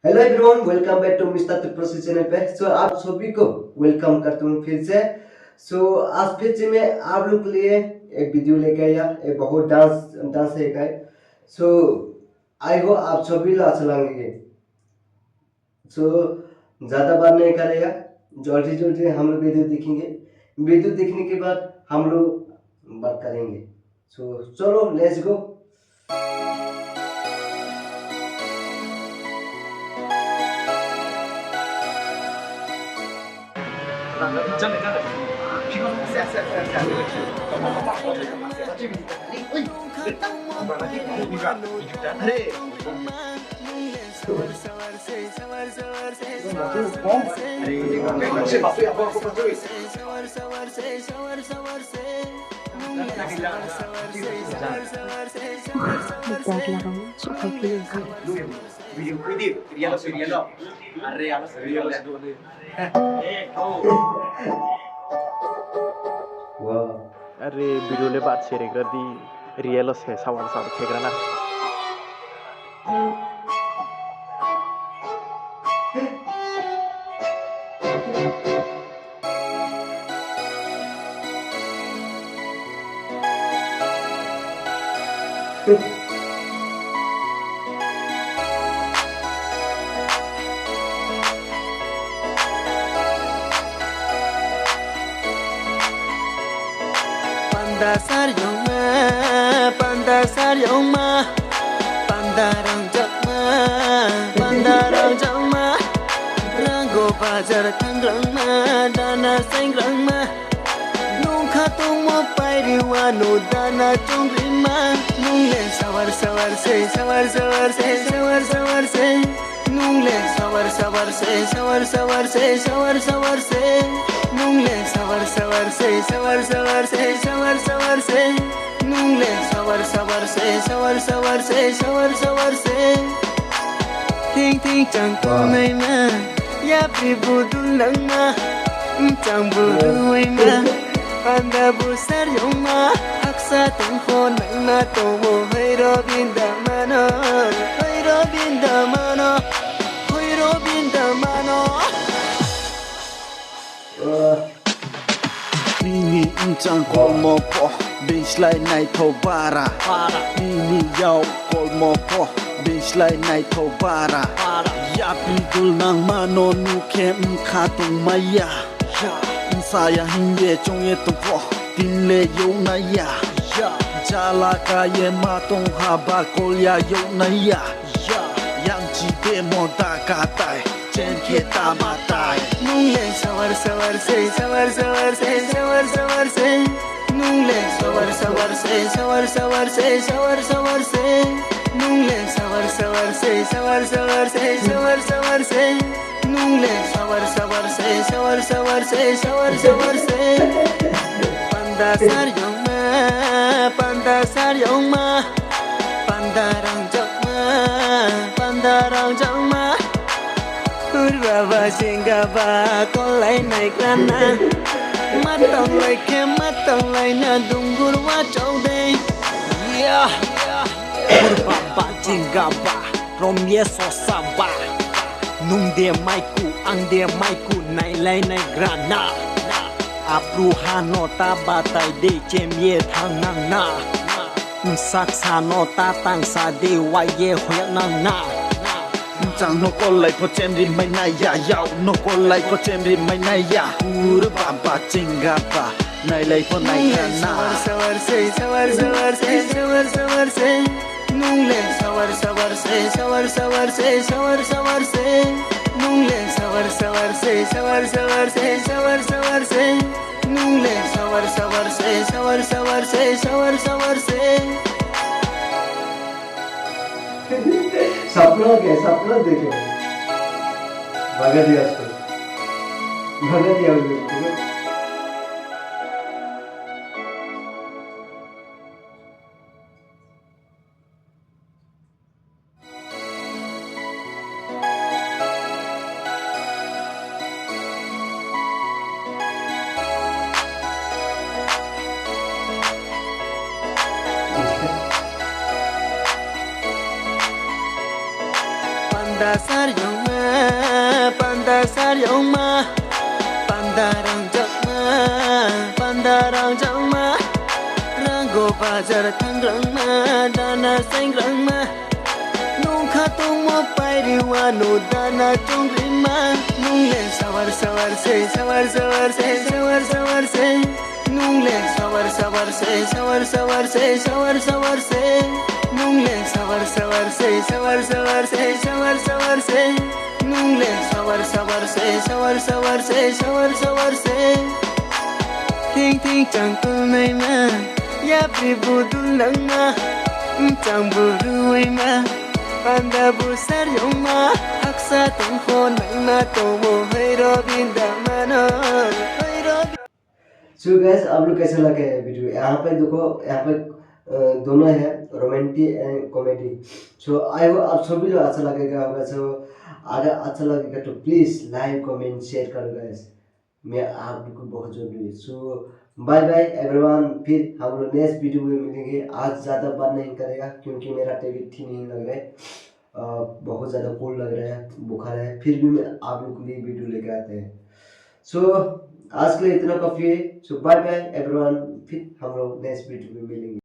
Hello everyone, welcome back to mister Tripura channel पे। आप सभी को वेलकम करता हूँ फिर से। आज फिर से मैं आप लोग के लिए एक वीडियो लेके आया, एक बहुत डांस डांस है का। सो आई हो आप सभी लोग अच्छा लगेंगे। ज़्यादा बात नहीं करेगा, जल्दी जल्दी हम लोग वीडियो देखेंगे। वीडियो देखने के बाद हम लोग बात करेंगे। चलो let's go. Dar la gana, super clean ka. वाह, अरे वीडियो बात शेयर कर दी रियल से सवाल सब खेकरा ना Pandasar yoma, pandarang jakma, pandarang jakma, rango bajar tangrang ma, dana sengrang ma, nung khatung mo pairiwa no dana chungri ma, nung le sawar sawar se, sawar sawar se, sawar sawar se, nung le sawar sawar se, sawar sawar se, sawar sawar se, nung le sawar sawar se, sawar sawar se, sawar sawar se, nung le sawar sawar se, sawar sawar se, sawar sawar se, ting ting chang tu nai na, ya pri budul nang na, chang budui na, panda busar yong ma, aksa tang ho nang na to mo hai robin da mano, hai robin da mano, hai robin da mano. Mini inchang kolmo po baseline night to bara Mini yaw kolmo po baseline night to bara Ya pidul nang mano nuke mkhatung maya Insaya hinye chongye to po dinle yo na ya Jala ka ye matong haba kolya yo na ya Yang jibe mo da ka tai chen ke ta ma tai Nung le sawar sawar se, sawar sawar se, sawar sawar se, nung le sawar sawar se, sawar sawar se, sawar sawar se, nung le sawar sawar se, sawar sawar se, sawar sawar se, nung le sawar sawar se, sawar sawar se, sawar sawar se. Pandasar yong ma, pandasar yong ma, pandarang jakma, pandarang jakma. Baba singaba kolai naik rana matang lai ke matang lai na dungur wa chaude Yeah Baba jingaba romye sosaba Nung de maiku ang de maiku nai lai nai grana Apru hano ta batai de chemye thang nang na Saksa no ta tang sa de wa ye hoyak nang na Chang no ko lai ko chem ri mai na ya yao no ko lai ko chem ri mai na ya Ur baba jingaba nai lai ko nai na sawar se sawar sawar se sawar sawar se nung le sawar sawar se sawar sawar se sawar sawar se nung le sawar sawar se sawar sawar se sawar sawar se nung le sawar sawar se sawar sawar se sawar sawar se सपना क्या सपना देखे भगा दिया उसको, भगा दिया उसको। Pandasarioma Pandarang Jakma Pandarang Jakma Rango Bajar Tangrangma Dana Sangrangma Nung Khatung Mo Pairiwa No Dana Tungrima Nung Le Sawar Sawar Se Sawar Sawar Se Sawar Sawar Se Nung Le Sawar Sawar Se Sawar Sawar Se Sawar Sawar Se Nung Le Sawar Sawar Se Sawar Sawar Se Sawar Sawar Se Nung Le Sawar Sawar Se Sawar Sawar Se Sawar Sawar Se Ting ting chang tu nai ma Ya pribu dul lang ma Chang buru ai ma Panda bu sar yong ma Aksa tong kho nang ma to mo hai ro bin da ma no hai ro so gas आप लोग कैसा लगा है video. यहाँ पे देखो, यहाँ पे दोनों है romantic and comedy. So I hope आप सभी लोग अच्छा लगेगा होगा। सो अगर अच्छा लगेगा तो प्लीज़ लाइक कमेंट शेयर करो गैस, मैं आप लोग को बहुत जरूरी है। सो बाय बाय एवरीवन, फिर हम लोग नेक्स्ट वीडियो में मिलेंगे। आज ज़्यादा बात नहीं करेगा क्योंकि मेरा तबीयत ठीक नहीं लग रहा है, बहुत ज़्यादा कोल्ड लग रहा है, बुखार है, फिर भी मैं आप लोग के लिए वीडियो लेकर आते हैं। सो आज के लिए इतना काफ़ी है। सो बाय बाय एवरीवन, फिर हम लोग नेक्स्ट वीडियो में मिलेंगे।